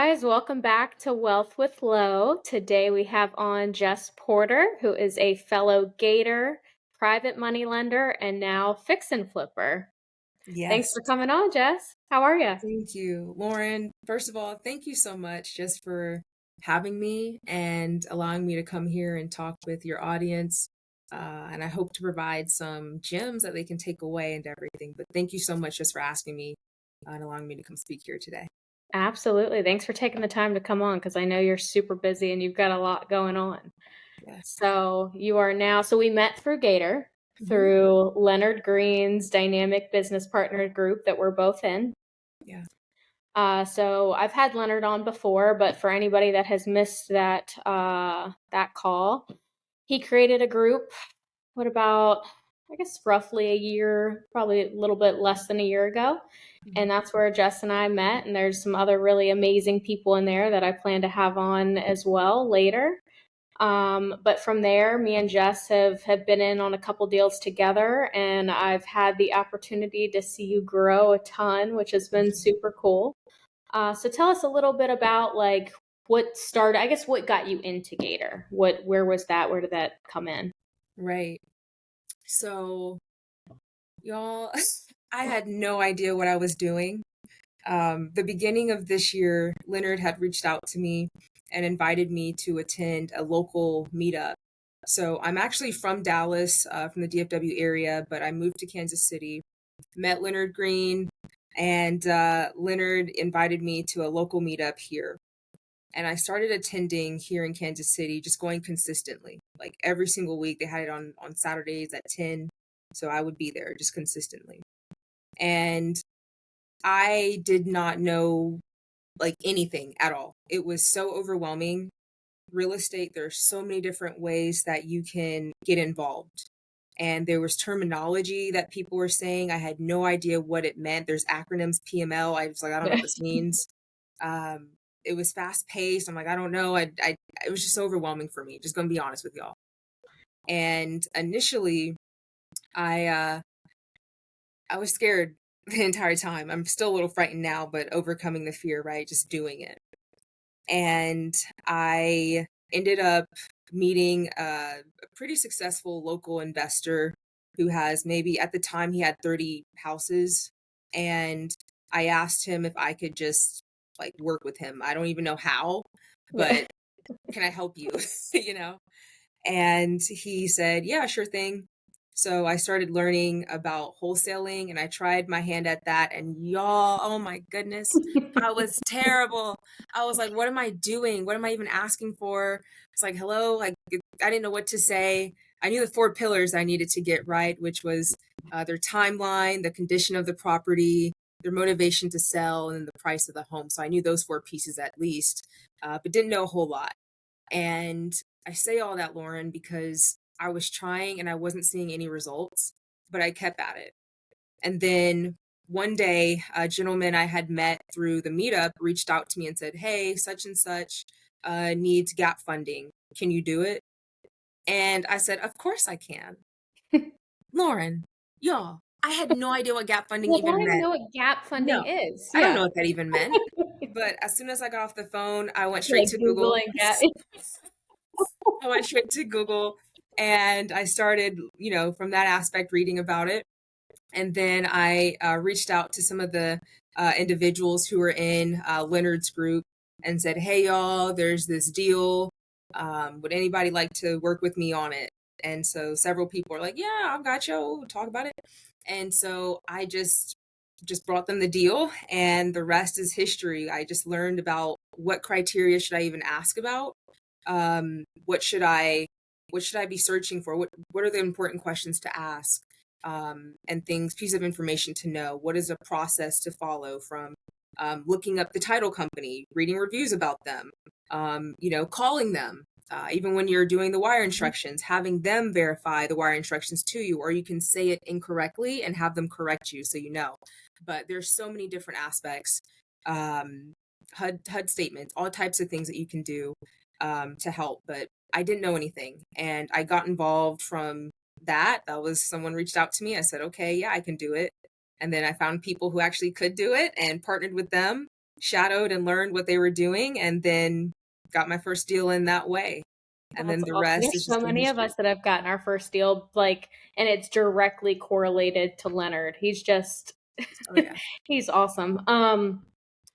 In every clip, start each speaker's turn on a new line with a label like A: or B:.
A: guys, welcome back to Wealth with Lo. Today we have on Jess Porter, who is a fellow Gator, private money lender, and now fix and flipper. Thanks
B: Yes,
A: for coming on, Jess. How are you?
B: thank you, Lauren. First of all, thank you so much just for having me and allowing me to come here and talk with your audience. And I hope to provide some gems that they can take away and everything. But thank you so much just for asking me and allowing me to come speak here today.
A: Absolutely. Thanks for taking the time to come on because I know you're super busy and you've got a lot going on.
B: Yes.
A: So so we met through Gator,
B: Hmm.
A: through Leonard Green's Dynamic Business Partner group that we're both in.
B: Yeah.
A: So I've had Leonard on before, but for anybody that has missed that call, he created a group. What about, I guess, roughly a year, probably a little bit less than a year ago,
B: Mhm.
A: and that's where Jess and I met. And there's some other really amazing people in there that I plan to have on as well later. But from there, me and Jess have been in on a couple deals together, and I've had the opportunity to see you grow a ton, which has been super cool. So tell us a little bit about like what started, I guess what got you into Gator? Where was that? Where did that come in?
B: Right. So, y'all, I had no idea what I was doing. The beginning of this year, Leonard had reached out to me and invited me to attend a local meetup. So I'm actually from Dallas, from the DFW area, but I moved to Kansas City, met Leonard Green, and Leonard invited me to a local meetup here. And I started attending here in Kansas City, just going consistently. Like every single week, they had it on Saturdays at 10. So I would be there just consistently. And I did not know like anything at all. It was so overwhelming. Real estate, there's so many different ways that you can get involved. And there was terminology that people were saying. I had no idea what it meant. There's acronyms, PML. I was like, I don't know what this means. Um, it was fast paced. I'm like, I don't know. It was just so overwhelming for me. Just gonna be honest with y'all. And initially, I uh, I was scared the entire time. I'm still a little frightened now, but overcoming the fear, right? Just doing it. And I ended up meeting a pretty successful local investor who has maybe at the time he had 30 houses. And I asked him if I could just like work with him. I don't even know how,
A: Yeah.
B: but can I help you? you know? And he said, yeah, sure thing. So I started learning about wholesaling and I tried my hand at that. And y'all, oh my goodness, I was terrible. I was like, what am I doing? What am I even asking for? It's like, hello, like, I didn't know what to say. I knew the four pillars I needed to get right, which was their timeline, the condition of the property, their motivation to sell, and then the price of the home. So I knew those four pieces at least, but didn't know a whole lot. And I say all that, Lauren, because I was trying and I wasn't seeing any results, but I kept at it. And then one day, a gentleman I had met through the meetup reached out to me and said, hey, such and such needs gap funding. Can you do it? And I said, of course I can. Lauren, y'all, I had no idea what gap funding
A: Like, I don't
B: even
A: even
B: meant.
A: know what gap funding
B: No,
A: is.
B: I don't know
A: Yeah.
B: what that even meant. But as soon as I got off the phone, I went straight
A: Like
B: to Google.
A: Googling gap.
B: I went straight to Google and I started, from that aspect, reading about it. And then I reached out to some of the individuals who were in Leonard's group and said, hey, y'all, there's this deal. Would anybody like to work with me on it? And so several people are like, yeah, I've got you. We'll talk about it. And so I just brought them the deal and the rest is history. I just learned about what criteria should I even ask about, what should I be searching for, what are the important questions to ask, and things, piece of information to know, what is a process to follow from looking up the title company, reading reviews about them, calling them, even when you're doing the wire instructions, having them verify the wire instructions to you, or you can say it incorrectly and have them correct you so you know. But there's so many different aspects, um, HUD statements, all types of things that you can do to help. But I didn't know anything, and I got involved from that. That was someone reached out to me. I said, okay, yeah, I can do it. And then I found people who actually could do it and partnered with them. shadowed and learned what they were doing, and then got my first deal in that way. And then
A: That's
B: the
A: awesome.
B: rest is
A: There's so
B: just been
A: many of
B: history.
A: us that have gotten our first deal, like, and it's directly correlated to Leonard. He's just,
B: Oh yeah.
A: he's awesome.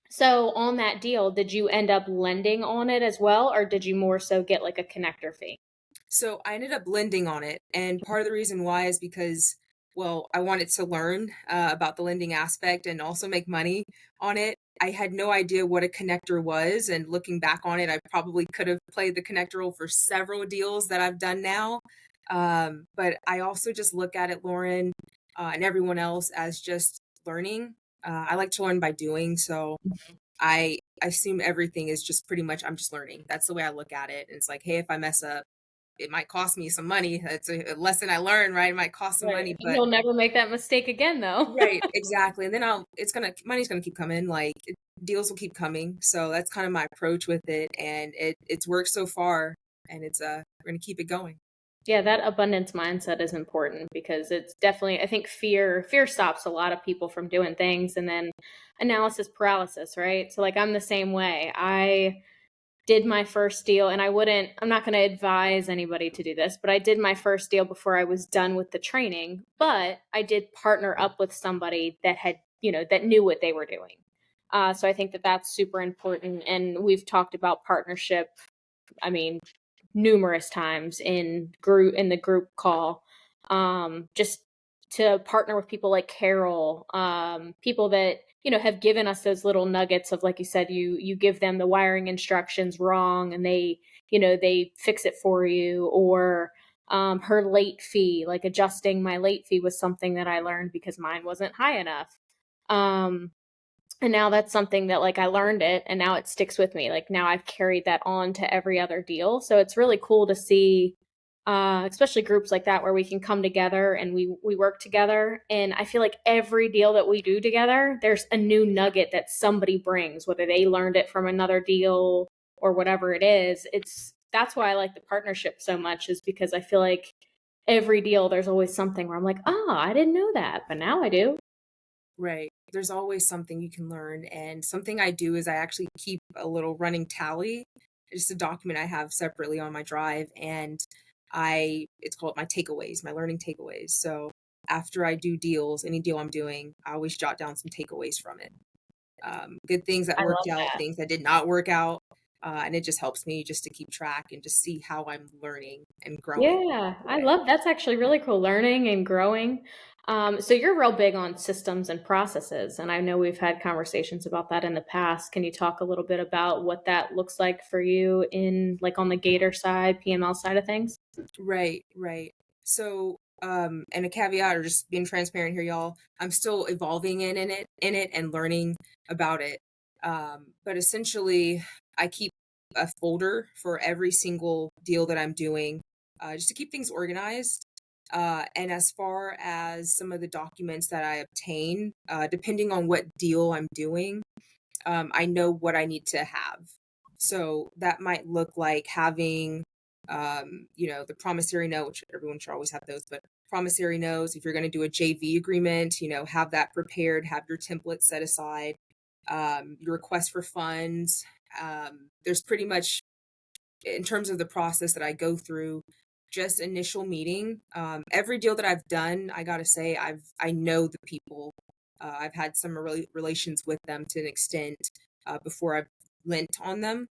A: So on that deal, did you end up lending on it as well, or did you more so get like a connector fee?
B: So I ended up lending on it, and part of the reason why is because, well, I wanted to learn about the lending aspect and also make money on it. I had no idea what a connector was, and looking back on it, I probably could have played the connector role for several deals that I've done now. But I also just look at it, Lauren, and everyone else, as just learning. I like to learn by doing, so I assume everything is just pretty much I'm just learning. That's the way I look at it. And it's like, hey, if I mess up, it might cost me some money. That's a lesson I learned, right? It might cost some
A: Right.
B: money, but
A: You'll never make that mistake again, though.
B: right, exactly. And then money's gonna keep coming. Like deals will keep coming. So that's kind of my approach with it, and it's worked so far, and we're gonna keep it going.
A: Yeah, that abundance mindset is important because it's definitely, I think fear stops a lot of people from doing things, and then analysis paralysis, right? So like I'm the same way. I did my first deal, and I'm not going to advise anybody to do this, but I did my first deal before I was done with the training, but I did partner up with somebody that had, that knew what they were doing. So I think that that's super important. And we've talked about partnership, I mean, numerous times in the group call. Just to partner with people like Carol, people that have given us those little nuggets of, like you said, you give them the wiring instructions wrong, and they fix it for you. Or her late fee, like adjusting my late fee was something that I learned because mine wasn't high enough. Um, and now that's something that, like, I learned it and now it sticks with me. Like now I've carried that on to every other deal. So it's really cool to see, especially groups like that where we can come together and we work together. And I feel like every deal that we do together, there's a new nugget that somebody brings, whether they learned it from another deal or whatever it is. That's why I like the partnership so much, is because I feel like every deal there's always something where I'm like, oh, I didn't know that, but now I do.
B: Right. There's always something you can learn. And something I do is I actually keep a little running tally, just a document I have separately on my drive. And it's called my takeaways, my learning takeaways. So after I do deals, any deal I'm doing, I always jot down some takeaways from it. Good things that
A: I
B: worked
A: love
B: out,
A: that.
B: things that did not work out. And it just helps me just to keep track and just see how I'm learning and growing
A: Yeah,
B: the
A: I
B: way.
A: love that's actually really cool, learning and growing. So you're real big on systems and processes, and I know we've had conversations about that in the past. Can you talk a little bit about what that looks like for you in, like, on the Gator side, PML side of things?
B: Right, right. So, and a caveat or just being transparent here, y'all, I'm still evolving in it and learning about it. But essentially I keep a folder for every single deal that I'm doing, just to keep things organized. And as far as some of the documents that I obtain, depending on what deal I'm doing, I know what I need to have. So that might look like having, the promissory note, which everyone should always have those, but promissory notes, if you're going to do a JV agreement, have that prepared, have your template set aside, your request for funds. There's pretty much, in terms of the process that I go through, just initial meeting. Every deal that I've done, I gotta say, I know the people. I've had some relations with them to an extent before I've lent on them.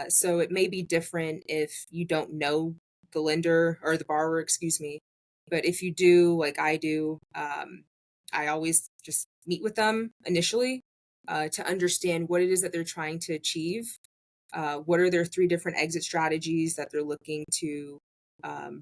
B: So it may be different if you don't know the lender or the borrower, excuse me. But if you do, like I do, I always just meet with them initially to understand what it is that they're trying to achieve. What are their three different exit strategies that they're looking to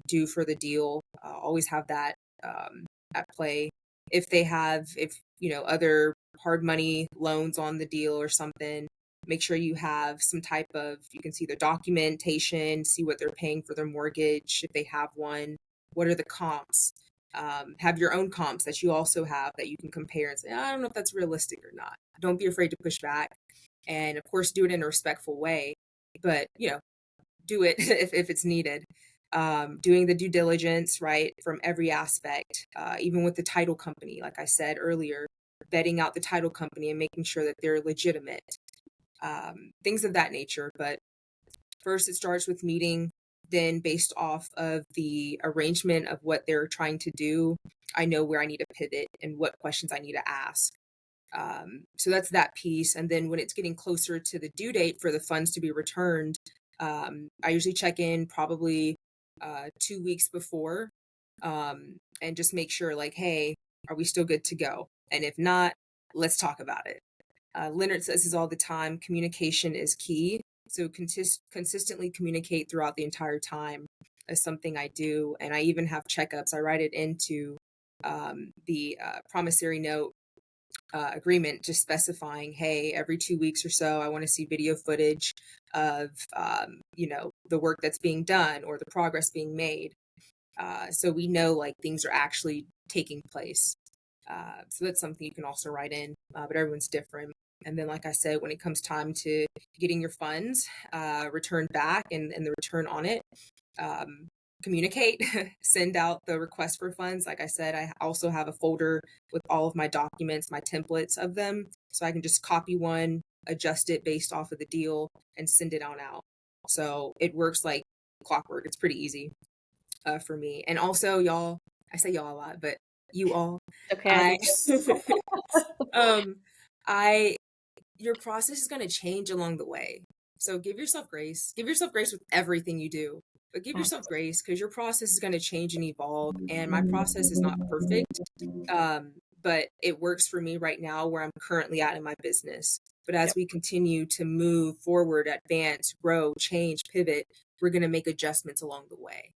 B: do for the deal? Always have that at play. If they have, if other hard money loans on the deal or something, make sure you have some type of, you can see their documentation, see what they're paying for their mortgage if they have one. What are the comps? Have your own comps that you also have that you can compare and say, I don't know if that's realistic or not. Don't be afraid to push back, and of course do it in a respectful way, but do it if it's needed. Doing the due diligence, right, from every aspect, even with the title company, like I said earlier, vetting out the title company and making sure that they're legitimate, things of that nature. But first, it starts with meeting. Then, based off of the arrangement of what they're trying to do, I know where I need to pivot and what questions I need to ask. So that's that piece. And then when it's getting closer to the due date for the funds to be returned, I usually check in probably 2 weeks before, and just make sure, like, hey, are we still good to go? And if not, let's talk about it. Leonard says this all the time: communication is key. So consistently communicate throughout the entire time is something I do. And I even have checkups. I write it into the promissory note agreement, just specifying, hey, every 2 weeks or so, I want to see video footage of, the work that's being done or the progress being made. So we know, like, things are actually taking place. So that's something you can also write in, but everyone's different. And then, like I said, when it comes time to getting your funds returned back and the return on it, communicate, send out the request for funds. Like I said, I also have a folder with all of my documents, my templates of them. So I can just copy one, adjust it based off of the deal, and send it on out. So it works like clockwork. It's pretty easy for me. And also, y'all, I say y'all a lot, but you all,
A: Okay, I do
B: I,
A: too.
B: um, I, your process is going to change along the way. So give yourself grace. Give yourself grace with everything you do, but give yourself grace because your process is going to change and evolve. And my process is not perfect, but it works for me right now where I'm currently at in my business. But as
A: Yep,
B: we continue to move forward, advance, grow, change, pivot, we're going to make adjustments along the way.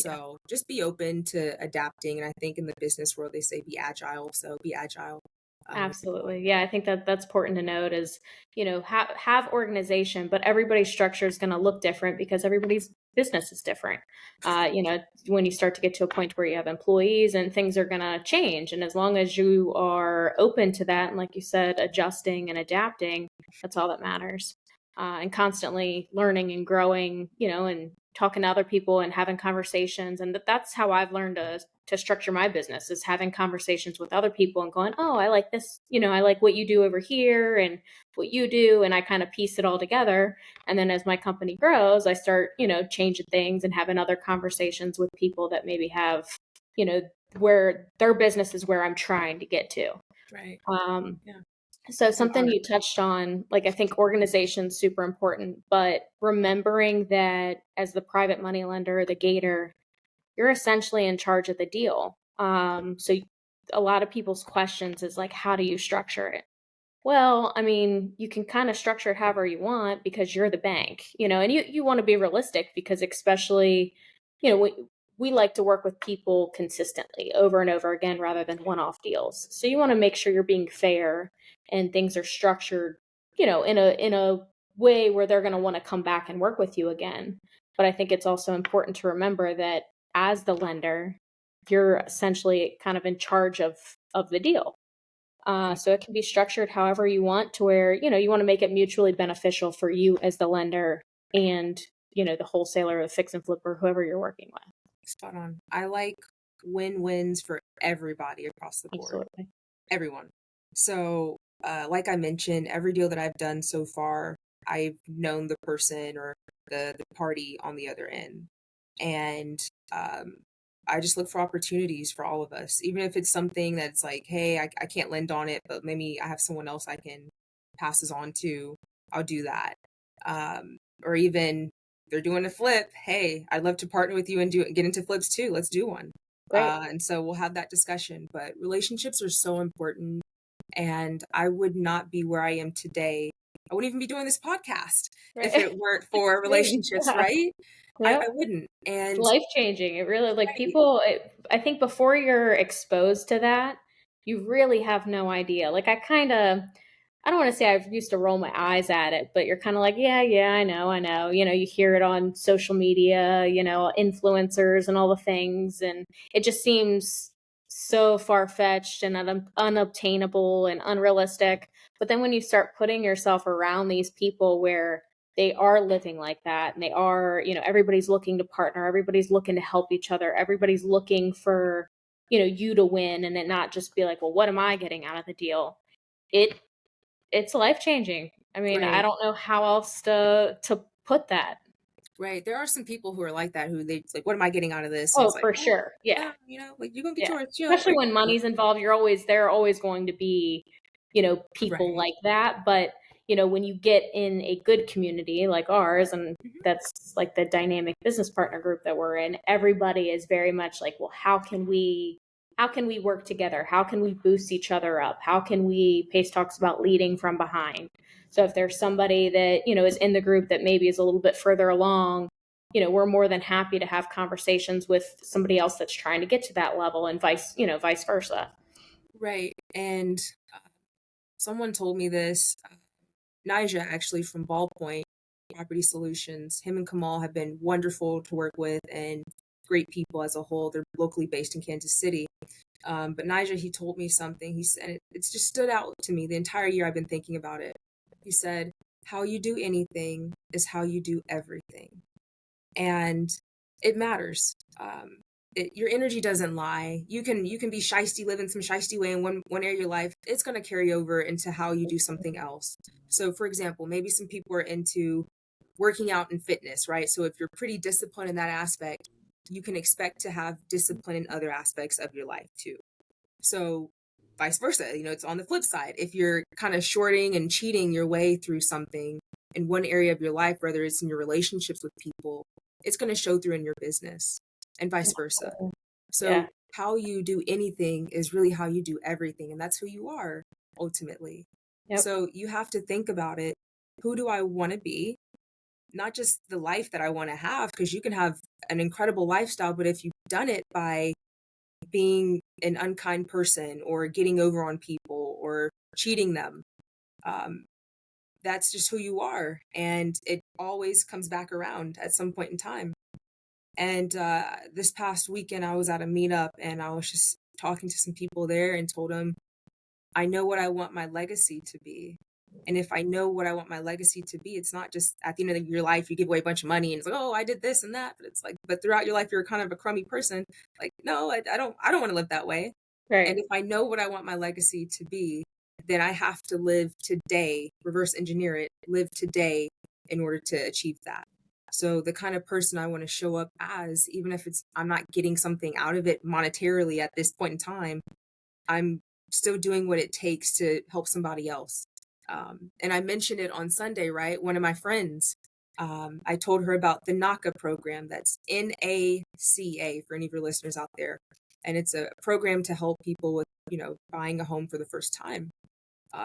A: yeah.
B: So just be open to adapting. And I think in the business world, they say be agile. So be agile. With it all.
A: Absolutely. Yeah, I think that that's important to note is, have organization, but everybody's structure is going to look different because everybody's business is different. When you start to get to a point where you have employees and things are going to change. And as long as you are open to that, and like you said, adjusting and adapting, that's all that matters. And constantly learning and growing, and talking to other people and having conversations. And that's how I've learned to structure my business, is having conversations with other people and going, oh, I like this, I like what you do over here and what you do. And I kind of piece it all together. And then as my company grows, I start, changing things and having other conversations with people that maybe have, you know, where their business is where I'm trying to get to.
B: Right.
A: Um,
B: Yeah.
A: so
B: It's an
A: something
B: art.
A: you touched on, like, I think organization's super important, but remembering that as the private money lender, the Gator, you're essentially in charge of the deal. So a lot of people's questions is like, how do you structure it? Well, I mean, you can kind of structure it however you want because you're the bank, and you want to be realistic because especially, we like to work with people consistently over and over again rather than one-off deals. So you want to make sure you're being fair and things are structured, in a way where they're going to want to come back and work with you again. But I think it's also important to remember that as the lender, you're essentially kind of in charge of the deal.
B: Yeah.
A: So it can be structured however you want to where, you want to make it mutually beneficial for you as the lender and, the wholesaler or the fix and flipper, whoever you're working with.
B: Spot on. I like win-wins for everybody across the board.
A: Absolutely.
B: Everyone. So, like I mentioned, every deal that I've done so far, I've known the person or the party on the other end. And um, I just look for opportunities for all of us, even if it's something that's like, hey, I can't lend on it, but maybe I have someone else I can pass this on to. I'll do that. Or even they're doing a flip. Hey, I'd love to partner with you and get into flips too. Let's do one.
A: Great.
B: And so we'll have that discussion. But relationships are so important. And I would not be where I am today. I wouldn't even be doing this podcast if
A: Right.
B: it weren't for
A: Same.
B: relationships,
A: Yeah.
B: right? I
A: Yep.
B: wouldn't.
A: It's
B: And
A: life changing. It really, like,
B: right,
A: I think before you're exposed to that, you really have no idea. Like, I don't want to say I used to roll my eyes at it, but you're kind of like, yeah, yeah, I know, I know. You hear it on social media, influencers and all the things. And it just seems so far fetched and unobtainable and unrealistic. But then when you start putting yourself around these people where they are living like that and they are, everybody's looking to partner, everybody's looking to help each other, everybody's looking for you to win, and then not just be like, well, what am I getting out of the deal? It it's life changing. I mean, I
B: Right.
A: don't know how else to put that.
B: Right. There are some people who are like that, who they like, what am I getting out of this? And
A: Oh,
B: it's like,
A: for
B: oh,
A: sure. Yeah.
B: yeah, like you're gonna get
A: Yeah.
B: yours,
A: Especially
B: like,
A: when money's involved, there are always going to be, people
B: right.
A: like that. But, when you get in a good community like ours, and
B: Hmm.
A: that's like the dynamic business partner group that we're in, everybody is very much like, well, how can we work together? How can we boost each other up? How can we Pace talks about leading from behind. So if there's somebody that, is in the group that maybe is a little bit further along, we're more than happy to have conversations with somebody else that's trying to get to that level, and vice versa.
B: Right. And uh, someone told me this, Nija, actually, from Ballpoint Property Solutions. Him and Kamal have been wonderful to work with and great people as a whole. They're locally based in Kansas City. But Nija, he told me something. He said, it's just stood out to me the entire year I've been thinking about it. He said, how you do anything is how you do everything. And it matters. Your energy doesn't lie. You can be shisty, living some shisty way in one area of your life. It's going to carry over into how you do something else. So, for example, maybe some people are into working out and fitness, right? So, if you're pretty disciplined in that aspect, you can expect to have discipline in other aspects of your life too. So, vice versa, it's on the flip side. If you're kind of shorting and cheating your way through something in one area of your life, whether it's in your relationships with people, it's going to show through in your business and vice versa. So,
A: Yeah.
B: how you do anything is really how you do everything. And that's who you are ultimately.
A: Yep.
B: So, you have to think about it. Who do I want to be? Not just the life that I want to have, because you can have an incredible lifestyle, but if you've done it by being an unkind person or getting over on people or cheating them, um, that's just who you are. And it always comes back around at some point in time. And this past weekend, I was at a meetup and I was just talking to some people there and told them, I know what I want my legacy to be. And if I know what I want my legacy to be, it's not just at the end of your life, you give away a bunch of money and it's like, oh, I did this and that. But it's like, but throughout your life, you're kind of a crummy person. Like, no, I don't want to live that way. And
A: Right.
B: if I know what I want my legacy to be, then I have to live today, reverse engineer it, live today in order to achieve that. So the kind of person I want to show up as, even if I'm not getting something out of it monetarily at this point in time, I'm still doing what it takes to help somebody else. And I mentioned it on Sunday, right? One of my friends, I told her about the NACA program. That's NACA for any of your listeners out there. And it's a program to help people with, buying a home for the first time.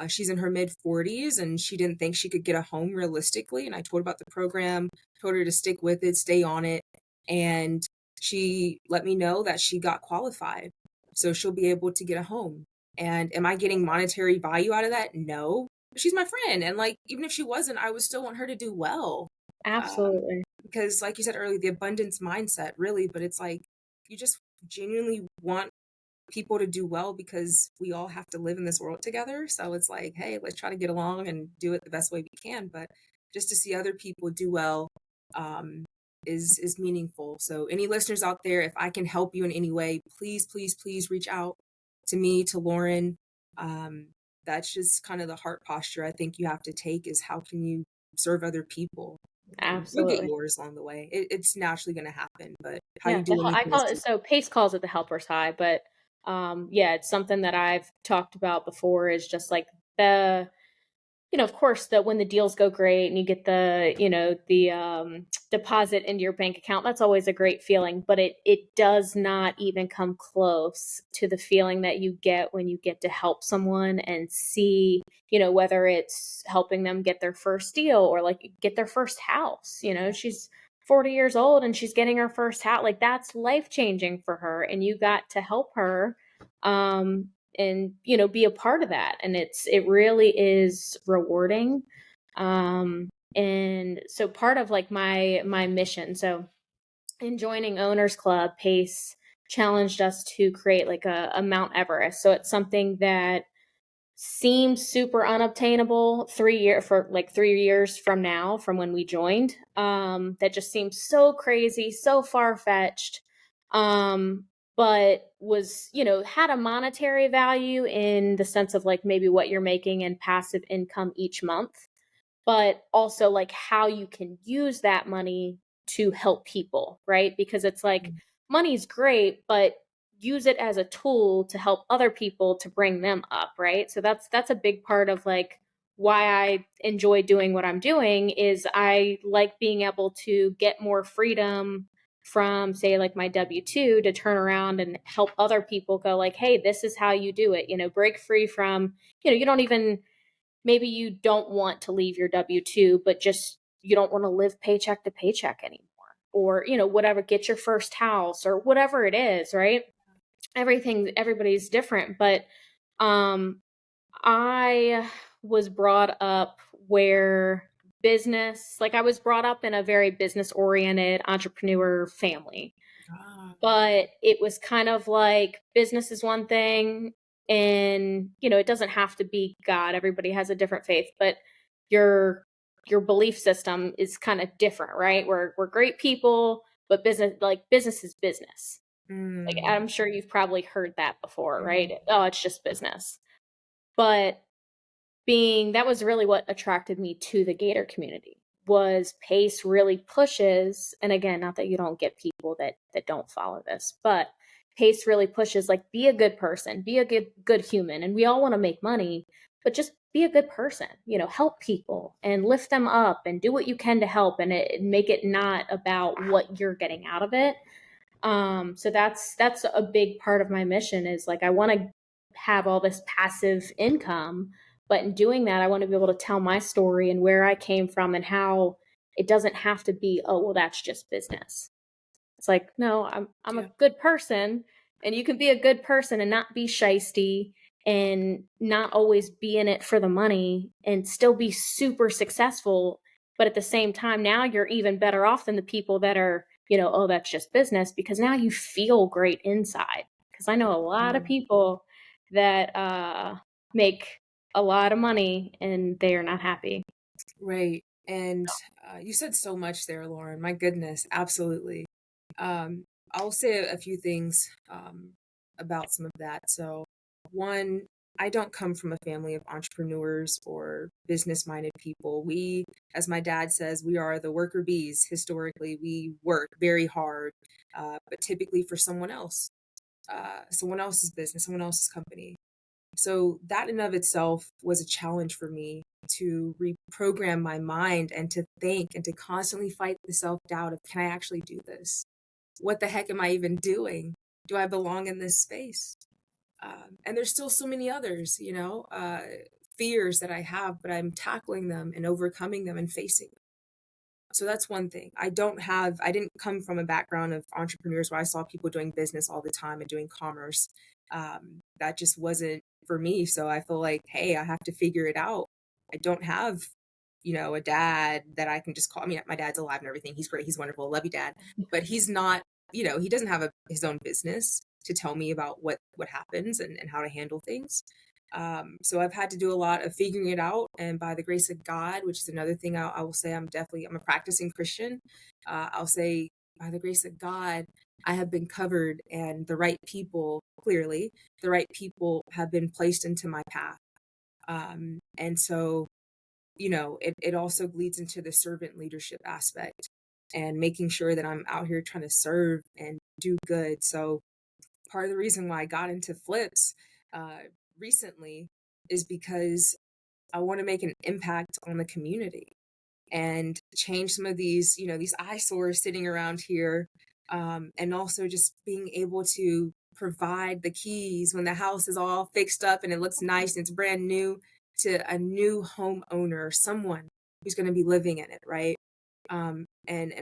B: She's in her mid 40s and she didn't think she could get a home realistically. And I told her about the program, told her to stick with it, stay on it. And she let me know that she got qualified. So she'll be able to get a home. And am I getting monetary value out of that? No. But she's my friend. And like, even if she wasn't, I would still want her to do well.
A: Absolutely.
B: Because, like you said earlier, the abundance mindset, really, but it's like you just genuinely want people to do well because we all have to live in this world together. So it's like, hey, let's try to get along and do it the best way we can. But just to see other people do well um, is meaningful. So any listeners out there, if I can help you in any way, please, please, please reach out to me, to Lauren. Um, that's just kind of the heart posture I think you have to take is how can you serve other people? And you'll get
A: Absolutely.
B: yours along the way. It's naturally going to happen, but how you
A: Yeah.
B: do
A: I
B: anything is
A: call it, so Pace calls it the helper's high, but yeah, it's something that I've talked about before, is just like the of course, that when the deals go great and you get the deposit into your bank account, that's always a great feeling. But it does not even come close to the feeling that you get when you get to help someone and see, whether it's helping them get their first deal or like get their first house. She's 40 years old and she's getting her first house. Like, that's life changing for her, and you got to help her. And be a part of that, and it really is rewarding. And so part of like my mission, so in joining Owners Club, Pace challenged us to create like a Mount Everest. So it's something that seemed super unobtainable 3 years from now, from when we joined. That just seems so crazy, so far-fetched. but was, had a monetary value in the sense of like maybe what you're making in passive income each month, but also like how you can use that money to help people, right? Because it's like
B: Mm,
A: money's great, but use it as a tool to help other people to bring them up, right? So that's a big part of like why I enjoy doing what I'm doing is I like being able to get more freedom from say like my W2 to turn around and help other people go like, "Hey, this is how you do it." Break free from, you don't even maybe you don't want to leave your W2, but just you don't want to live paycheck to paycheck anymore. Or, whatever, get your first house or whatever it is, right? Everybody's different, but um I was brought up where business, like I was brought up in a very business oriented entrepreneur family.
B: ah,
A: But it was kind of like business is one thing, and, it doesn't have to be God, everybody has a different faith, but your your belief system is kinda different, right? We're great people, but business is business. Like,
B: mm,
A: I'm sure you've probably heard that before,
B: mhm,
A: right? "Oh, it's just business." But being that was really what attracted me to the Gator community, was Pace really pushes, and again, not that you don't get people that don't follow this, but Pace really pushes, like, be a good person, be a good human, and we all wanna make money, but just be a good person, help people and lift them up and do what you can to help, and make it not about what you're getting out of it. So that's a big part of my mission is like I want to have all this passive income, but in doing that, I want to be able to tell my story and where I came from and how it doesn't have to be, oh, well, that's just business. It's like, no, I'm a
B: yeah,
A: good person, and you can be a good person and not be shisty and not always be in it for the money and still be super successful. But at the same time, now you're even better off than the people that are, oh, that's just business because now you feel great inside. Because I know a lot of
B: mm,
A: people that make a lot of money and they are not happy.
B: right. And you said so much there, Lauren. My goodness, absolutely. Um, I'll say a few things about some of that. So, one, I don't come from a family of entrepreneurs or business minded people. We, as my dad says, we are the worker bees. Historically, we work very hard, but typically for someone else's business, someone else's company. So that in of itself was a challenge for me to reprogram my mind and to think and to constantly fight the self-doubt of, can I actually do this? What the heck am I even doing? Do I belong in this space? And there's still so many others, fears that I have, but I'm tackling them and overcoming them and facing them. So that's one thing. I didn't come from a background of entrepreneurs where I saw people doing business all the time and doing commerce. That just wasn't for me. So I feel like, hey, I have to figure it out. I don't have, a dad that I can just call. I mean, my dad's alive and everything. He's great. He's wonderful. Love you, dad. But he's not, he doesn't have his own business to tell me about what happens and how to handle things. So I've had to do a lot of figuring it out, and by the grace of God, which is another thing I will say, I'm a practicing Christian. I'll say by the grace of God, I have been covered, and the right people have been placed into my path. And so, it also leads into the servant leadership aspect and making sure that I'm out here trying to serve and do good. So part of the reason why I got into flips uh, recently is because I want to make an impact on the community and change some of these, these eyesores sitting around here. And also just being able to provide the keys when the house is all fixed up and it looks nice and it's brand new to a new homeowner, someone who's going to be living in it, right? And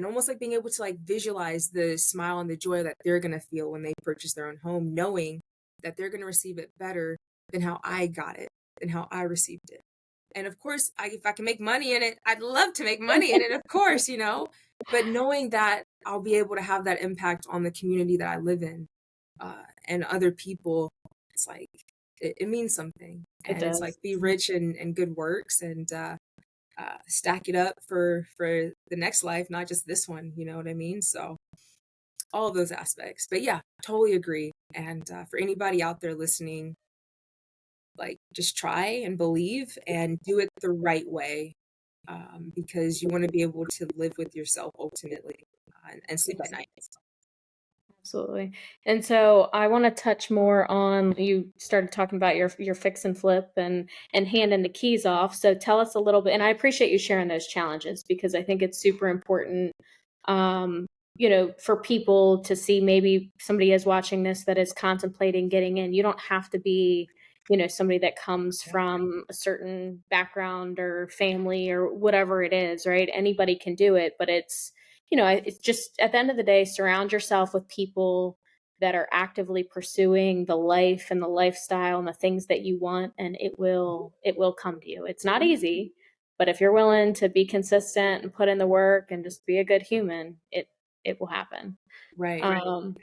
B: almost like being able to like visualize the smile and the joy that they're going to feel when they purchase their own home, knowing that they're going to receive it better than how I got it, than how I received it. And of course, if I can make money in it, I'd love to make money in it, of course, but knowing that I'll be able to have that impact on the community that I live in, and other people, it's like, it means something.
A: It
B: And it's like,
A: does.
B: be rich in good works and, stack it up for the next life, not just this one. You know what I mean? So all of those aspects. But yeah, totally agree. And for anybody out there listening, like just try and believe and do it the right way, because you want to be able to live with yourself ultimately, and sleep at night.
A: Absolutely. And so I want to touch more on, you started talking about your fix and flip and handing the keys off. So tell us a little bit, and I appreciate you sharing those challenges because I think it's super important, um, for people to see. Maybe somebody is watching this that is contemplating getting in. You don't have to be, somebody that comes from a certain background or family or whatever it is, right? Anybody can do it, but it's just at the end of the day, surround yourself with people that are actively pursuing the life and the lifestyle and the things that you want, and it will come to you. It's not easy, but if you're willing to be consistent and put in the work and just be a good human, it will happen.
B: Right.
A: um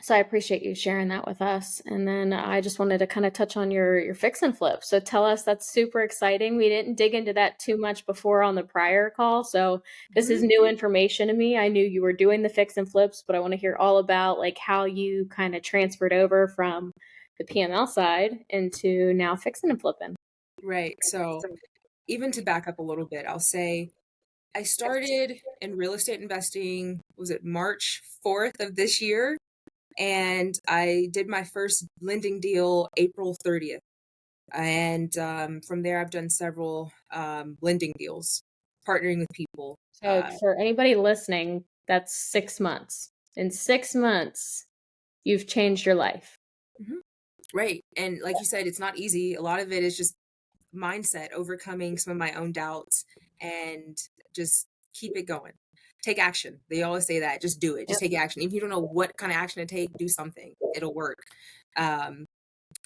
A: so I appreciate you sharing that with us. And then I just wanted to kind of touch on your fix and flip. So tell us, that's super exciting. We didn't dig into that too much before on the prior call. So this is
B: Mhm.
A: new information to me. I knew you were doing the fix and flips, but I want to hear all about like how you kind of transferred over from the PML side into now fixing and flipping.
B: Right. So even to back up a little bit, I'll say I started in real estate investing, was it March 4th of this year? And I did my first lending deal April 30th. And from there, I've done several lending deals, partnering with people.
A: So for anybody listening, that's 6 months. In 6 months, you've changed your life.
B: Mhm. Right. And like you said, it's not easy. A lot of it is just mindset, overcoming some of my own doubts, and just keep it going. Take action. They always say that. Just do it. Just
A: Yep.
B: take action. If you don't know what kind of action to take, do something. It'll work. Um,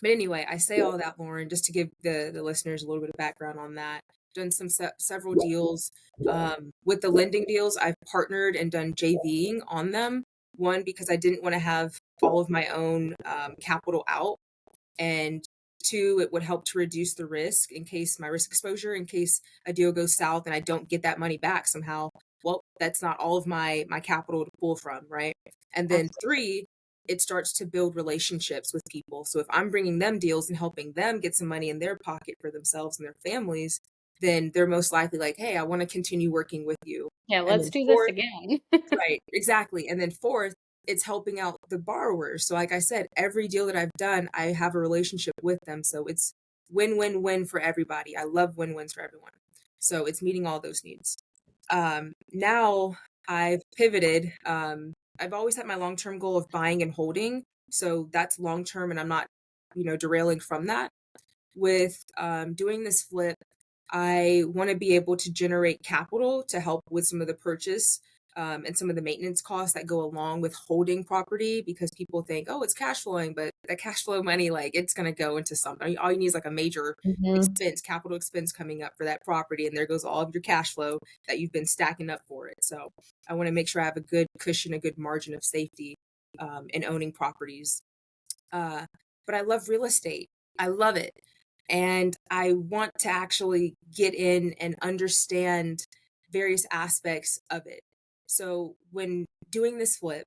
B: but anyway, I say all that, Lauren, just to give the listeners a little bit of background on that. Done some several deals. With the lending deals, I've partnered and done JVing on them. One, because I didn't want to have all of my own capital out, and two, it would help to reduce the risk in case my risk exposure, in case a deal goes south and I don't get that money back somehow. Well, that's not all of my capital to pull from, right? And then three, it starts to build relationships with people. So if I'm bringing them deals and helping them get some money in their pocket for themselves and their families, then they're most likely like, hey, I want to continue working with you.
A: Yeah,
B: And
A: let's
B: then
A: do this
B: fourth,
A: again.
B: right, exactly. And then fourth, it's helping out the borrowers. So like I said, every deal that I've done, I have a relationship with them. So it's win-win-win for everybody. I love win-wins for everyone. So it's meeting all those needs. Now I've pivoted. I've always had my long-term goal of buying and holding. So that's long-term, and I'm not, derailing from that. With doing this flip, I want to be able to generate capital to help with some of the purchase, and some of the maintenance costs that go along with holding property, because people think, oh, it's cash flowing, but that cash flow money, like it's going to go into something. All you need is like a major
A: Mhm.
B: expense, capital expense coming up for that property, and there goes all of your cash flow that you've been stacking up for it. So I want to make sure I have a good cushion, a good margin of safety, in owning properties. Uh, but I love real estate. I love it. And I want to actually get in and understand various aspects of it. So when doing this flip,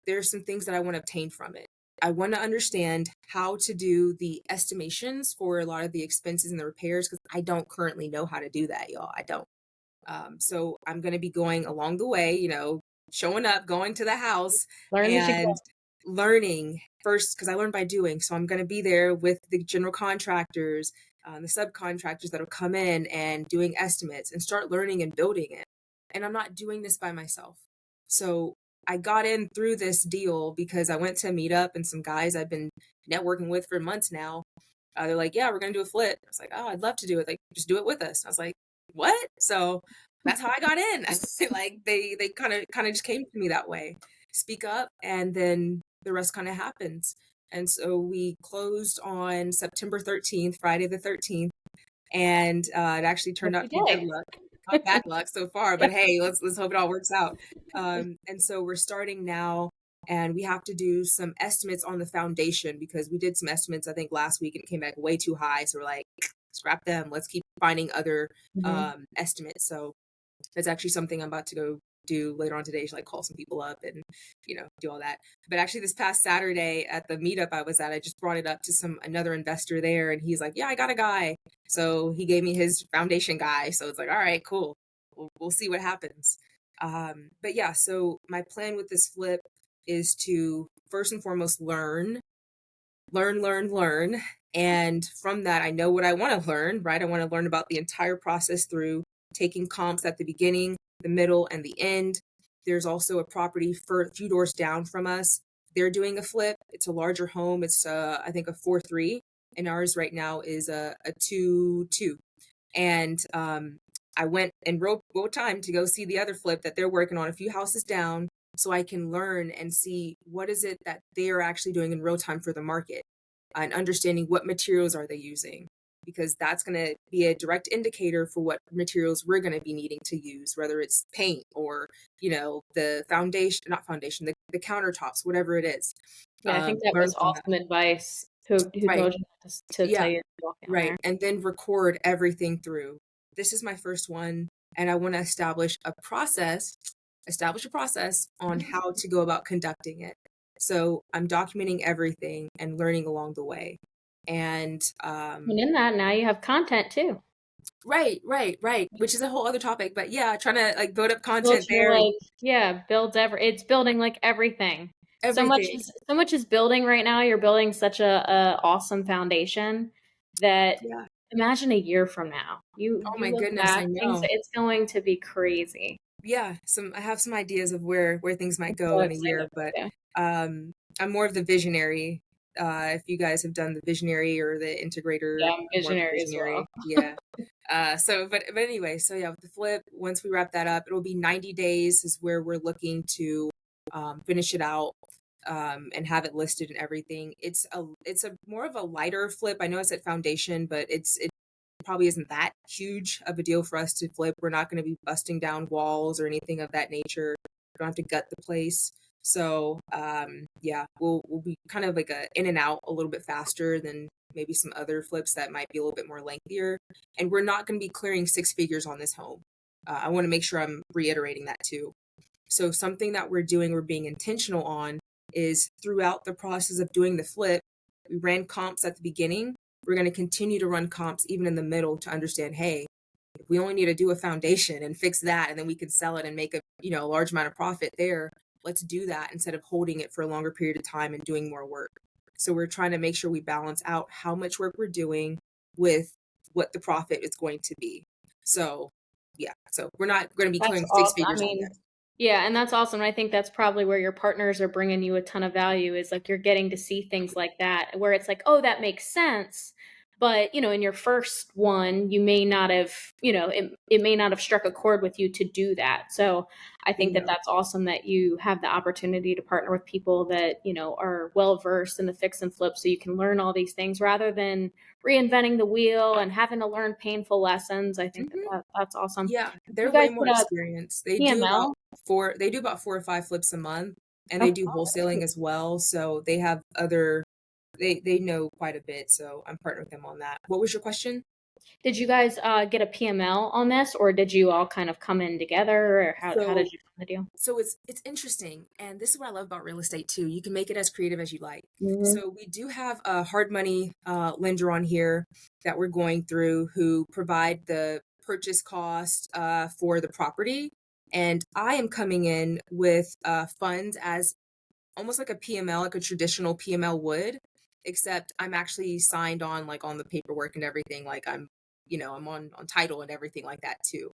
B: there's some things that I want to obtain from it. I want to understand how to do the estimations for a lot of the expenses and the repairs, because I don't currently know how to do that, y'all. I don't. So I'm going to be going along the way, showing up, going to the house,
A: Learn as you go.
B: and learning first, because I learn by doing. So I'm going to be there with the general contractors, the subcontractors that'll come in and doing estimates and start learning and building it. And I'm not doing this by myself. So I got in through this deal because I went to a meetup, and some guys I've been networking with for months now, they're like, yeah, we're going to do a flip. I was like, oh, I'd love to do it. Like, just do it with us. I was like, what? So that's how I got in. Like they kind of just came to me that way. Speak up, and then the rest kind of happens. And so we closed on September 13th, Friday the 13th, and it actually turned out
A: Lucky
B: to be good
A: day.
B: luck. Not bad luck so far,
A: Yeah.
B: but hey, let's hope it all works out. And so we're starting now, and we have to do some estimates on the foundation, because we did some estimates I think last week and it came back way too high. So we're like, scrap them. Let's keep finding other
A: Mhm.
B: estimates. So that's actually something I'm about to go do later on today is like call some people up and, do all that. But actually this past Saturday at the meetup I was at, I just brought it up to another investor there, and he's like, yeah, I got a guy. So he gave me his foundation guy. So it's like, all right, cool. We'll see what happens. But yeah, so my plan with this flip is to first and foremost learn. And from that, I know what I want to learn, right? I want to learn about the entire process through taking comps at the beginning, the middle, and the end. There's also a property for a few doors down from us. They're doing a flip. It's a larger home. It's, I think, a 4-3. And ours right now is a 2-2. And I went and wrote time to go see the other flip that they're working on a few houses down, so I can learn and see what is it that they are actually doing in real time for the market, and understanding what materials are they using, because that's going to be a direct indicator for what materials we're going to be needing to use, whether it's paint or, the foundation, not foundation, the countertops, whatever it is.
A: Yeah, I think that
B: Learn
A: was
B: from that.
A: awesome advice. Who
B: Right.
A: told you to tell
B: Yeah.
A: you to walk down
B: Right.
A: there?
B: And then record everything through. This is my first one, and I want to establish a process on how to go about conducting it. So I'm documenting everything and learning along the way. And
A: And in that, now you have content too.
B: right, which is a whole other topic. But yeah, trying to like build up
A: Builds
B: content
A: your
B: there and
A: like, yeah, builds it's building like everything.
B: everything.
A: So much is building right now. You're building such a awesome foundation that
B: Yeah.
A: imagine a year from now.
B: Oh
A: You
B: my
A: look
B: goodness,
A: back,
B: I
A: things
B: know.
A: it's going to be crazy.
B: Yeah, I have some ideas of where things might
A: I'm
B: go
A: so
B: in a year,
A: excited
B: but
A: for you.
B: I'm more of the visionary. If you guys have done the visionary or the integrator,
A: Yeah, I'm
B: I'm more of the
A: visionary as well.
B: visionary. Yeah. But anyway, so yeah, with the flip, once we wrap that up, it'll be 90 days is where we're looking to finish it out, and have it listed and everything. It's a more of a lighter flip. I know I said foundation, but it probably isn't that huge of a deal for us to flip. We're not going to be busting down walls or anything of that nature. We don't have to gut the place. So yeah, we'll be kind of like a in and out a little bit faster than maybe some other flips that might be a little bit more lengthier. And we're not going to be clearing six figures on this home. I want to make sure I'm reiterating that too. So something that we're being intentional on is throughout the process of doing the flip, we ran comps at the beginning. We're going to continue to run comps even in the middle to understand, hey, if we only need to do a foundation and fix that, and then we can sell it and make a large amount of profit there, let's do that instead of holding it for a longer period of time and doing more work. So we're trying to make sure we balance out how much work we're doing with what the profit is going to be. So yeah, so we're not going to be
A: That's
B: clearing six
A: awesome. I
B: figures on
A: mean,
B: this.
A: yeah, and that's awesome. I think that's probably where your partners are bringing you a ton of value is like you're getting to see things like that where it's like, oh, that makes sense. But, in your first one, you may not have, it may not have struck a chord with you to do that. So I think that
B: Yeah.
A: that's awesome that you have the opportunity to partner with people that, are well versed in the fix and flip so you can learn all these things rather than reinventing the wheel and having to learn painful lessons. I think
B: Mhm.
A: that's awesome.
B: Yeah,
A: You
B: they're way
A: guys
B: more
A: put a
B: experienced.
A: PML?
B: They do about 4 or 5 flips a month, and they
A: Oh,
B: do wholesaling as well, so they have other they know quite a bit, so I'm partnering with them on that. What was your question?
A: did you guys get a PML on this, or did you all kind of come in together, or how did
B: So
A: you do the deal?
B: it's interesting, and this is what I love about real estate too. You can make it as creative as you like.
A: Hmm.
B: So we do have a hard money lender on here that we're going through who provide the purchase cost for the property, and I am coming in with funds as almost like a PML, like a traditional PML would, except I'm actually signed on like on the paperwork and everything. Like I'm on title and everything like that too.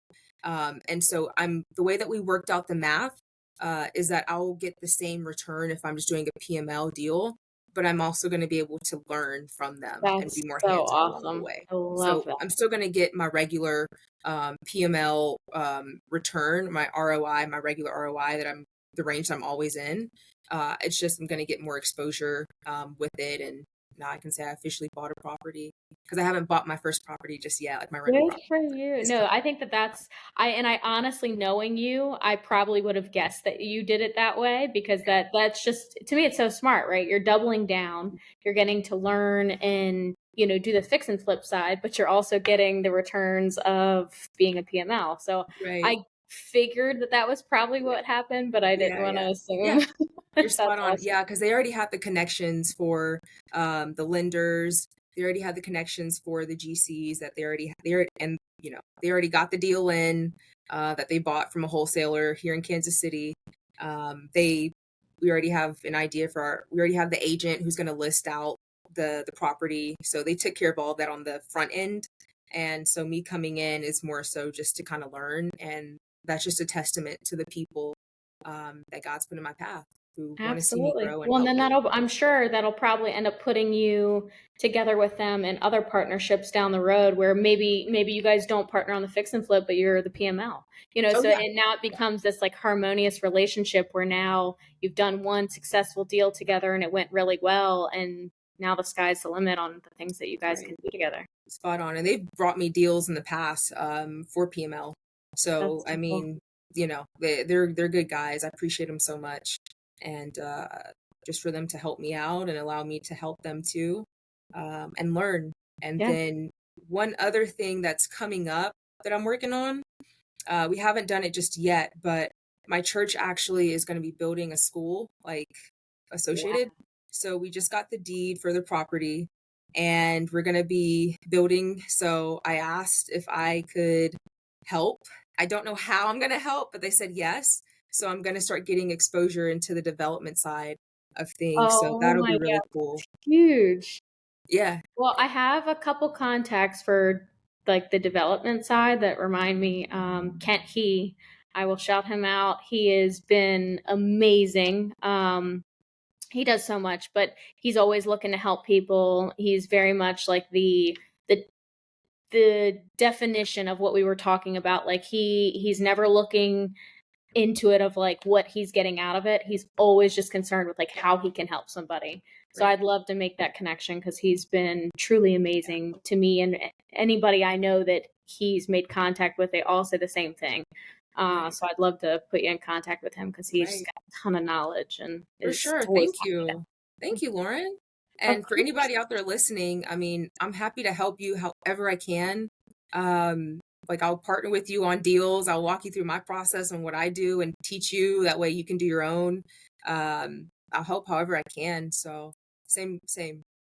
B: And so the way that we worked out the math is that I'll get the same return if I'm just doing a PML deal, but I'm also going to be able to learn from them and
A: That's
B: be more
A: so
B: hands-on along the
A: awesome.
B: way.
A: I love
B: So
A: that.
B: I'm still going to get my regular PML return, my ROI, my regular ROI that I'm the range I'm always in. It's just I'm going to get more exposure with it, and now I can say I officially bought a property because I haven't bought my first property just yet, like my rental
A: Good
B: property.
A: for you.
B: It's
A: No,
B: coming.
A: I think I honestly knowing you, I probably would have guessed that you did it that way because that's just to me it's so smart, right? You're doubling down, you're getting to learn and do the fix and flip side, but you're also getting the returns of being a PML. So
B: Right.
A: I figured that that was probably
B: Yeah,
A: what happened, but I didn't
B: yeah,
A: want to
B: yeah, yeah.
A: assume.
B: You're spot
A: That's
B: on.
A: awesome.
B: Yeah, because they already have the connections for the lenders. They already have the connections for the GCs that they already, and they already got the deal in that they bought from a wholesaler here in Kansas City. They We already have an idea for we already have the agent who's going to list out the property. So they took care of all that on the front end. And so me coming in is more so just to kind of learn, and that's just a testament to the people that God's put in my path who want to see me
A: Absolutely.
B: grow and
A: Well, and
B: help
A: then
B: me.
A: I'm sure that'll probably end up putting you together with them in other partnerships down the road where maybe you guys don't partner on the fix and flip, but you're the PML.
B: Oh
A: So
B: yeah,
A: and now it becomes this like harmonious relationship where now you've done one successful deal together and it went really well, and now the sky's the limit on the things that you guys
B: right.
A: can do together.
B: Spot on. And they've brought me deals in the past for PML. So
A: That's
B: I
A: so cool.
B: mean, they're good guys. I appreciate them so much, and just for them to help me out and allow me to help them too, and learn. And
A: Yeah.
B: then one other thing that's coming up that I'm working on. We haven't done it just yet, but my church actually is going to be building a school, like associated.
A: Wow.
B: So we just got the deed for the property and we're going to be building. So I asked if I could help. I don't know how I'm going to help, but they said yes. So I'm going to start getting exposure into the development side of things. So
A: Oh
B: that'll
A: my
B: be
A: God.
B: really cool.
A: Huge.
B: Yeah,
A: Well, I have a couple contacts for like the development side that remind me. Kent He, I will shout him out. He has been amazing. He does so much, but he's always looking to help people. He's very much like the the definition of what we were talking about. Like he's never looking into it of like what he's getting out of it. He's always just concerned with like how he can help somebody. So
B: right.
A: I'd love to make that connection because he's been truly
B: Yeah,
A: amazing to me and anybody I know that he's made contact with. They all say the same thing.
B: right,
A: So I'd love to put you in contact with him because he's just
B: right.
A: got a ton of knowledge and
B: For
A: is
B: sure.
A: always
B: Thank you. Thank you, Lauren.
A: of
B: And for
A: course.
B: anybody out there listening, I mean, I'm happy to help you however I can. Um, like I'll partner with you on deals. I'll walk you through my process and what I do and teach you. That way you can do your own. I'll help however I can. So same.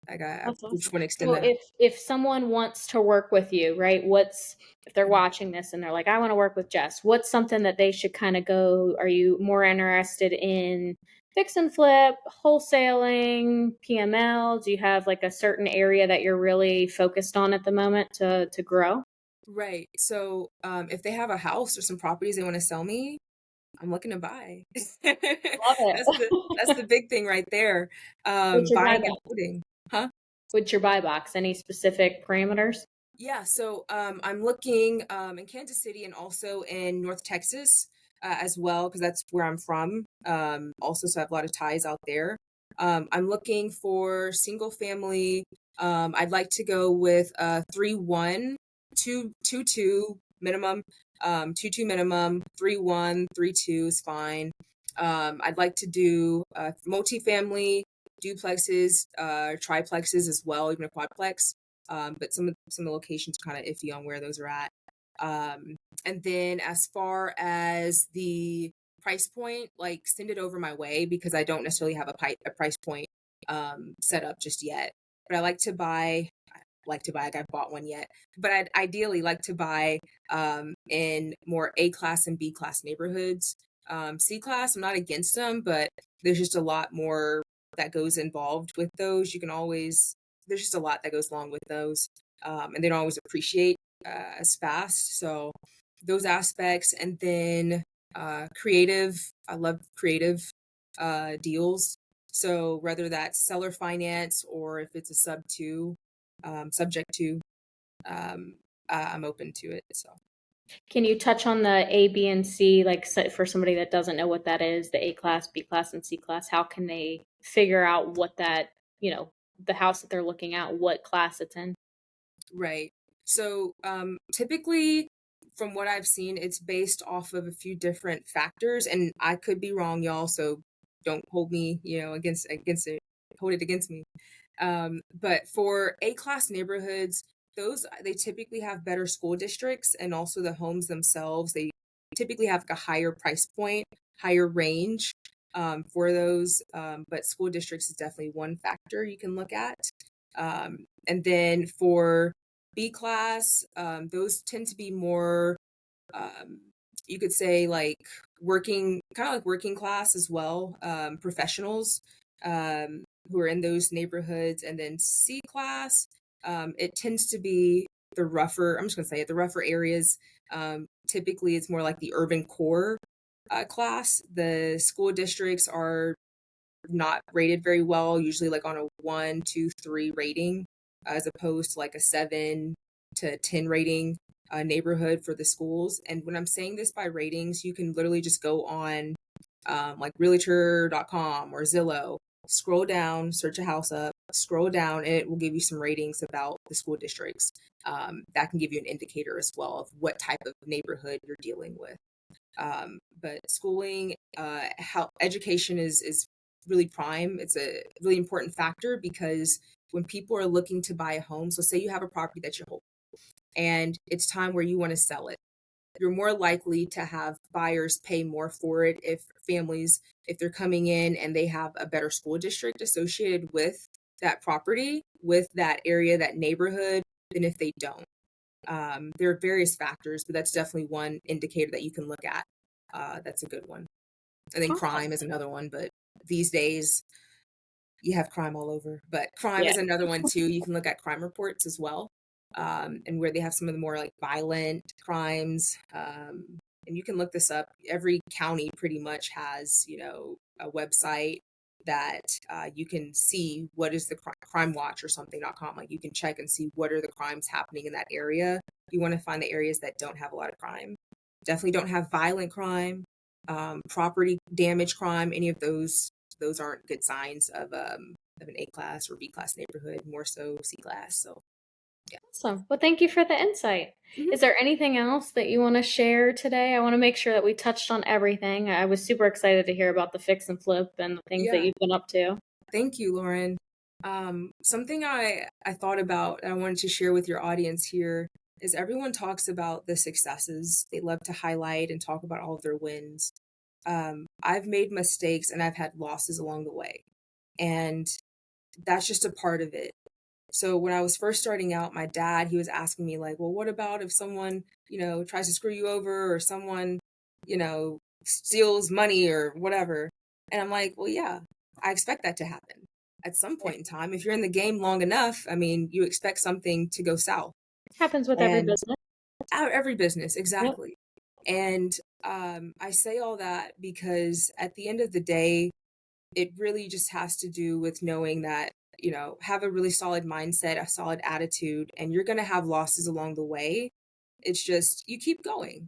B: Like I
A: That's
B: just
A: awesome.
B: want to extend
A: So
B: that.
A: if someone wants to work with you, right? What's if they're
B: Mhm.
A: watching this and they're like, I want to work with Jess, what's something that they should kind of go? Are you more interested in fix and flip, wholesaling, PML? Do you have like a certain area that you're really focused on at the moment to grow?
B: Right. So if they have a house or some properties they want to sell me, I'm looking to buy.
A: Love
B: That's the
A: it.
B: big thing right there.
A: What's your buy
B: Buying and
A: box?
B: holding. Huh?
A: What's your buy box? Any specific parameters?
B: Yeah, so I'm looking in Kansas City and also in North Texas as well, because that's where I'm from. Also, so I have a lot of ties out there. I'm looking for single family. I'd like to go with 3-1, 2-2 minimum, 2-2 minimum, 3-1, 3-2 is fine. I'd like to do multifamily, duplexes, triplexes as well, even a quadplex. But some of the locations are kind of iffy on where those are at. And then as far as the price point, like send it over my way because I don't necessarily have a price point set up just yet. But I like I've bought one yet, but I'd ideally like to buy in more A class and B class neighborhoods. C class, I'm not against them, but there's just a lot more that goes involved with those. There's just a lot that goes along with those, and they don't always appreciate as fast. So those aspects, and then creative. I love creative deals. So whether that's seller finance or if it's a subject to, um, I'm open to it. So
A: Can you touch on the A, B, and C, like for somebody that doesn't know what that is, the A class, B class, and C class? How can they figure out what that, the house that they're looking at, what class it's in?
B: right. So typically, from what I've seen, it's based off of a few different factors, and I could be wrong, y'all. So don't hold me, against it. Hold it against me. But for A class neighborhoods, those they typically have better school districts, and also the homes themselves. typically have like a higher price point, higher range for those. But school districts is definitely one factor you can look at. And then for B class, those tend to be more, um, you could say like working, kind of like working class as well, professionals who are in those neighborhoods. And then C class, it tends to be the rougher, I'm just going to say it, the rougher areas. Typically, it's more like the urban core class. The school districts are not rated very well, usually like on a 1, 2, 3 rating, as opposed to like a 7 to 10 rating neighborhood for the schools. And when I'm saying this by ratings, you can literally just go on like realtor.com or Zillow, scroll down, search a house up, scroll down, and it will give you some ratings about the school districts. That can give you an indicator as well of what type of neighborhood you're dealing with. But schooling, how education is really prime. It's a really important factor because when people are looking to buy a home, so say you have a property that you hold and it's time where you want to sell it, you're more likely to have buyers pay more for it if families, if they're coming in and they have a better school district associated with that property, with that area, that neighborhood, than if they don't. There are various factors, but that's definitely one indicator that you can look at. That's a good one. And then
A: Awesome.
B: crime is another one, but these days you have crime all over. But crime
A: Yeah.
B: is another one too. You can look at crime reports as well, and where they have some of the more like violent crimes. And you can look this up. Every county pretty much has, a website that you can see what is the crime watch or something.com. Like you can check and see what are the crimes happening in that area. You want to find the areas that don't have a lot of crime. Definitely don't have violent crime, property damage crime. Any of those aren't good signs of an A class or B class neighborhood. More so C class. So yeah.
A: Awesome. Well, thank you for the insight.
B: Mhm.
A: Is there anything else that you want to share today? I want to make sure that we touched on everything. I was super excited to hear about the fix and flip and the things that
B: Yeah.
A: you've been up to.
B: Thank you, Lauren. Something I thought about and I wanted to share with your audience here is everyone talks about the successes. They love to highlight and talk about all of their wins. I've made mistakes and I've had losses along the way. And that's just a part of it. So when I was first starting out, my dad, he was asking me like, well, what about if someone, tries to screw you over or someone, steals money or whatever? And I'm like, well, yeah, I expect that to happen at some
A: Yeah.
B: point in time. If you're in the game long enough, I mean, you expect something to go south.
A: Happens with every
B: And
A: business.
B: out every business,
A: Yep.
B: exactly. And I say all that because at the end of the day, it really just has to do with knowing that, have a really solid mindset, a solid attitude, and you're going to have losses along the way. It's just you keep going,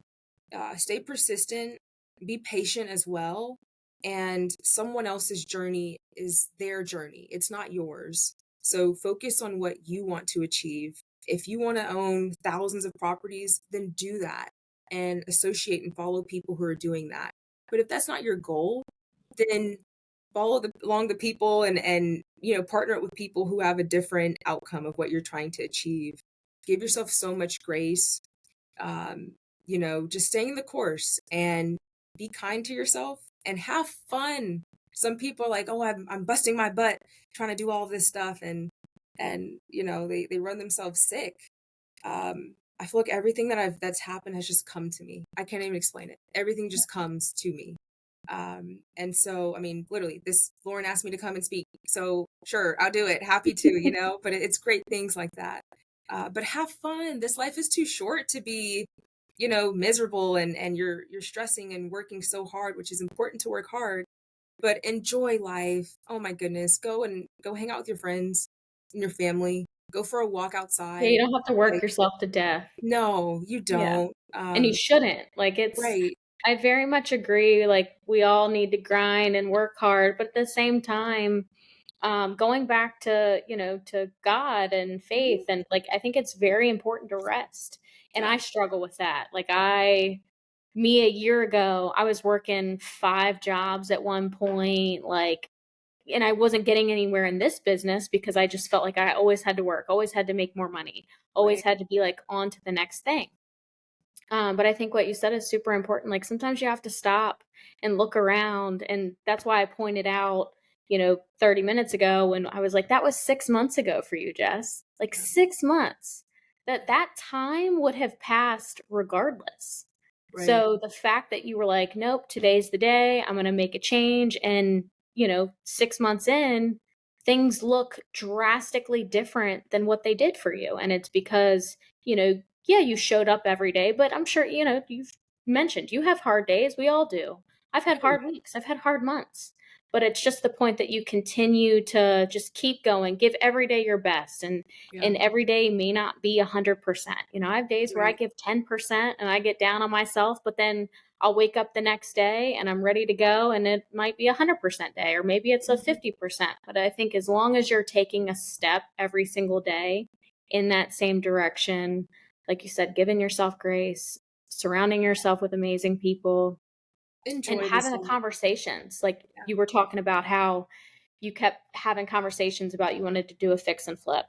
B: stay persistent, be patient as well. And someone else's journey is their journey, it's not yours. So focus on what you want to achieve. If you want to own thousands of properties, then do that and associate and follow people who are doing that. But if that's not your goal, then along the people and partner up with people who have a different outcome of what you're trying to achieve. Give yourself so much grace. um, just staying the course and be kind to yourself and have fun. Some people are like, oh, I'm busting my butt trying to do all this stuff, and they run themselves sick. I feel like everything that's happened has just come to me. I can't even explain it. Everything just comes to me. And so, I mean, literally, this Lauren asked me to come and speak. So sure, I'll do it. Happy to, but it's great things like that. But have fun. This life is too short to be, miserable and you're stressing and working so hard, which is important to work hard, but enjoy life. Oh my goodness. Go hang out with your friends and your family. Go for a walk
A: Yeah, you
B: outside.
A: don't have to work
B: Like,
A: yourself to death.
B: no, you
A: Yeah.
B: don't.
A: And you shouldn't. Like
B: Right,
A: I very much agree. Like we all need to grind and work hard, but at the same time, going back to, to God and
B: mhm,
A: faith, and like, I think it's very important to rest. And
B: yeah,
A: I struggle with that. Like me a year ago, I was working 5 jobs at one point, like, and I wasn't getting anywhere in this business because I just felt like I always had to work, always had to make more money, always
B: right,
A: had to be like on to the next thing. But I think what you said is super important. Like sometimes you have to stop and look around. And that's why I pointed out, 30 minutes ago when I was like, that was 6 months ago for you, Jess. Like
B: Yeah.
A: 6 months. That time would have passed regardless.
B: Right.
A: So the fact that you were like, nope, today's the day, I'm going to make a change. And, 6 months in, things look drastically different than what they did for you. And it's because, yeah, you showed up every day, but I'm sure, you've mentioned you have hard days. We all do. I've had
B: Oh,
A: hard weeks, I've had hard months, but it's just the point that you continue to just keep going, give every day your best.
B: yeah.
A: And every day may not be 100%. I have days where I
B: Right.
A: give 10% and I get down on myself, but then I'll wake up the next day and I'm ready to go, and it might be 100% day, or maybe it's a
B: Mhm.
A: 50%. But I think as long as you're taking a step every single day in that same direction, like you said, giving yourself grace, surrounding yourself with amazing people, and
B: Enjoy
A: having
B: this
A: the
B: life.
A: conversations. Like
B: Yeah.
A: you were talking about how you kept having conversations about you wanted to do a fix and flip.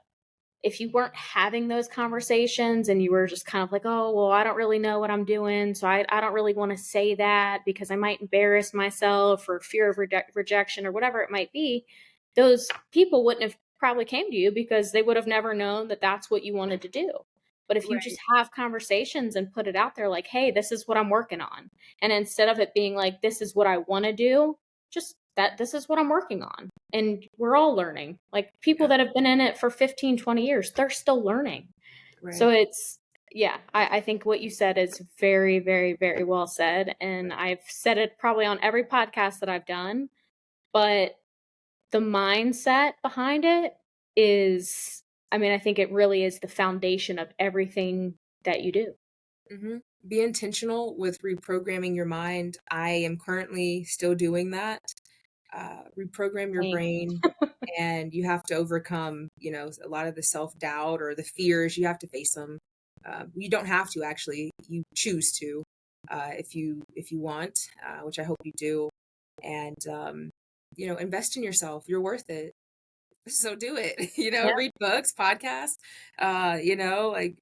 A: If you weren't having those conversations and you were just kind of like, oh, well, I don't really know what I'm doing, so I don't really want to say that because I might embarrass myself or fear of rejection or whatever it might be, those people wouldn't have probably came to you because they would have never known that that's what you wanted to do. But if you just
B: Right.
A: have conversations and put it out there like, hey, this is what I'm working on, and instead of it being like, this is what I want to do, just that this is what I'm working on. And we're all learning. Like people
B: Yeah.
A: that have been in it for 15, 20 years, they're still learning. So
B: Right.
A: it's, yeah, I think what you said is very, very, very well said. And I've said it probably on every podcast that I've done, but the mindset behind it is, I mean, I think it really is the foundation of everything that you do.
B: Hmm. Be intentional with reprogramming your mind. I am currently still doing that. Reprogram your
A: Same.
B: brain, and you have to overcome, a lot of the self doubt or the fears. You have to face them. You don't have to actually. You choose to, if you want, which I hope you do. And invest in yourself. You're worth it. So do it.
A: Yeah.
B: Read books, podcasts. Like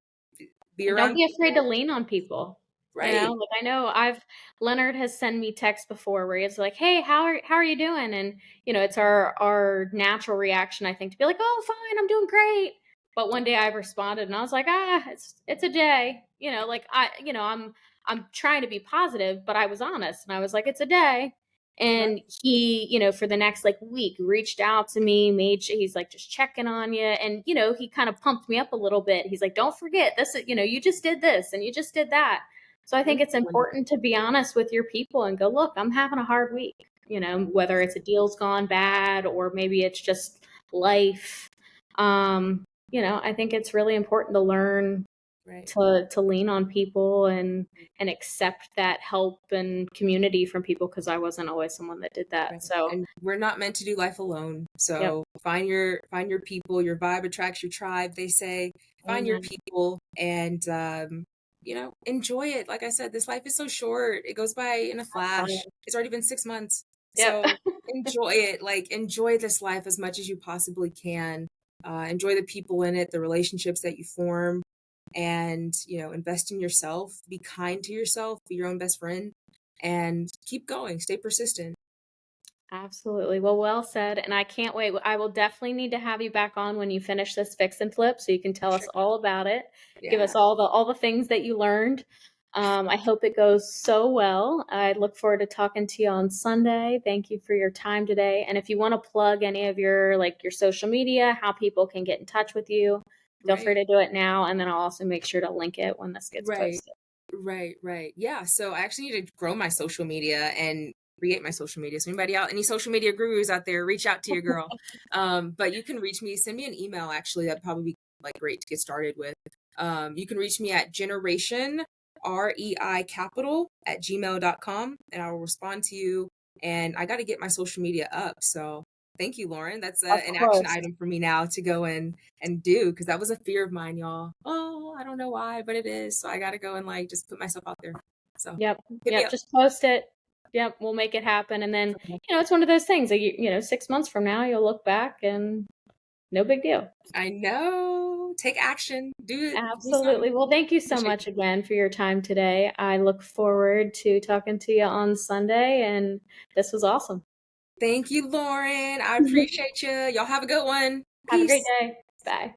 B: be
A: And don't
B: around
A: be afraid to
B: people.
A: lean on people.
B: Right.
A: Like I know I've Leonard has sent me texts before where he's like, "Hey, how are you doing?" And it's our natural reaction I think to be like, "Oh, fine, I'm doing great." But one day I responded and I was like, "Ah, it's a day." Like I'm trying to be positive, but I was honest and I was like, "It's a day."
B: Right.
A: And he, for the next like week reached out to me, he's like just checking on you. And, he kind of pumped me up a little bit. He's like, don't forget this, you just did this and you just did that. So I think it's
B: Wonderful.
A: important to be honest with your people and go, look, I'm having a hard week, whether it's a deal's gone bad or maybe it's just life. I think it's really important to learn
B: Right.
A: to lean on people and accept that help and community from people because I wasn't always someone that did that.
B: Right.
A: So,
B: And we're not meant to do life alone.
A: yep.
B: So find your people. Your vibe attracts your tribe, they say. Find your
A: Amen.
B: people and enjoy it. Like I said, this life is so short. It goes by in a
A: Have fun.
B: flash. It's already been 6 months.
A: Yep.
B: So enjoy it. Like enjoy this life as much as you possibly can. Enjoy the people in it, the relationships that you form, and invest in yourself. Be kind to yourself. Be your own best friend, and keep going. Stay persistent.
A: Absolutely. Well said. And I can't wait. I will definitely need to have you back on when you finish this fix and flip so you can tell us
B: Sure.
A: all about it. Give
B: Yeah.
A: us all the things that you learned. I hope it goes so well. I look forward to talking to you on Sunday. Thank you for your time today. And if you want to plug any of your social media, how people can get in touch with you, feel free
B: Right.
A: to do it now. And then I'll also make sure to link it when this gets
B: Right.
A: posted.
B: Right. Yeah. So I actually need to grow my social media and create my social media. So anybody out, any social media gurus out there, reach out to your girl. But you can reach me, send me an email actually. That'd probably be like great to get started with. You can reach me at generation REI capital at gmail.com and I will respond to you. And I got to get my social media up. So thank you, Lauren. That's
A: Of
B: an action
A: course.
B: item for me now to go and do because that was a fear of mine, y'all. Oh, I don't know why, but it is. So I got to go and like just put myself out there. So
A: Yep.
B: hit me
A: Yep.
B: up.
A: Just post it. Yep. We'll make it happen. And then,
B: Okay.
A: it's one of those things that 6 months from now, you'll look back and No big deal.
B: I know. Take action. Do it. Do something.
A: Absolutely. Well, thank you so
B: Appreciate
A: much
B: you.
A: again for your time today. I look forward to talking to you on Sunday, and this was awesome.
B: Thank you, Lauren. I appreciate you. Y'all have a good one.
A: Have a great
B: Peace.
A: day. Bye.